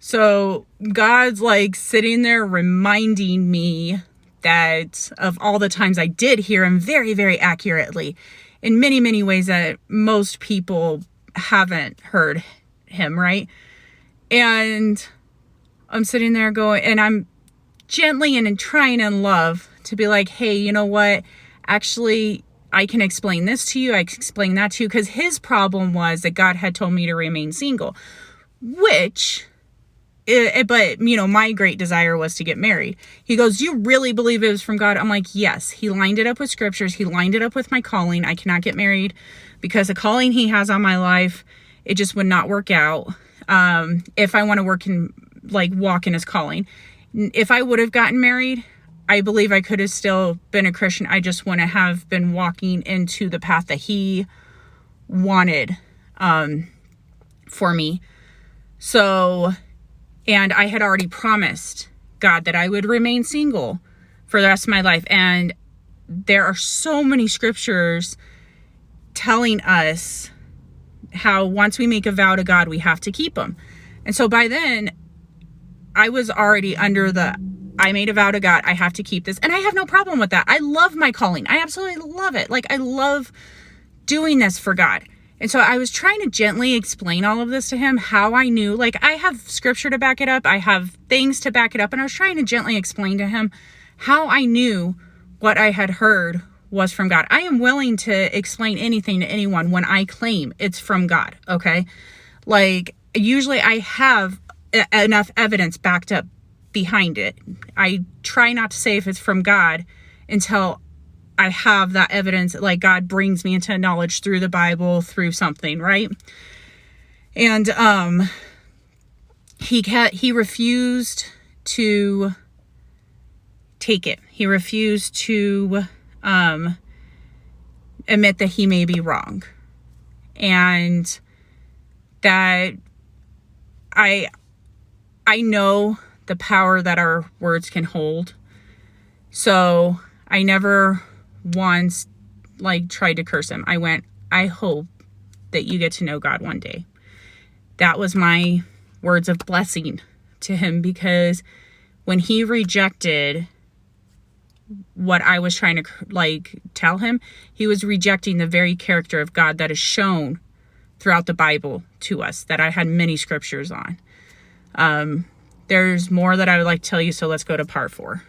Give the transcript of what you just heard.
So God's like sitting there reminding me that of all the times I did hear him very, very accurately in many, many ways that most people haven't heard him, right? And I'm sitting there going, and I'm gently and trying in love to be like, hey, you know what? Actually, I can explain this to you. I can explain that to you. Because his problem was that God had told me to remain single, but my great desire was to get married. He goes, do you really believe it was from God? I'm like, yes. He lined it up with scriptures. He lined it up with my calling. I cannot get married because the calling he has on my life, it just would not work out. If I want to walk in his calling. If I would have gotten married, I believe I could have still been a Christian. I just wouldn't have been walking into the path that he wanted, for me. So, and I had already promised God that I would remain single for the rest of my life. And there are so many scriptures telling us how once we make a vow to God, we have to keep them. And so by then, I was already under I made a vow to God, I have to keep this. And I have no problem with that. I love my calling. I absolutely love it. Like, I love doing this for God. And so I was trying to gently explain all of this to him, how I knew, like, I have scripture to back it up. I have things to back it up. And I was trying to gently explain to him how I knew what I had heard was from God. I am willing to explain anything to anyone when I claim it's from God. Okay. Like, usually I have enough evidence backed up behind it. I try not to say if it's from God until I have that evidence, like God brings me into knowledge through the Bible, through something, right? And he refused to take it. He refused to admit that he may be wrong. And that I know the power that our words can hold. So I never once tried to curse him. I went, I hope that you get to know God one day. That was my words of blessing to him, because when he rejected what I was trying to tell him, he was rejecting the very character of God that is shown throughout the Bible to us, that I had many scriptures on. There's more that I would like to tell you, so let's go to part 4.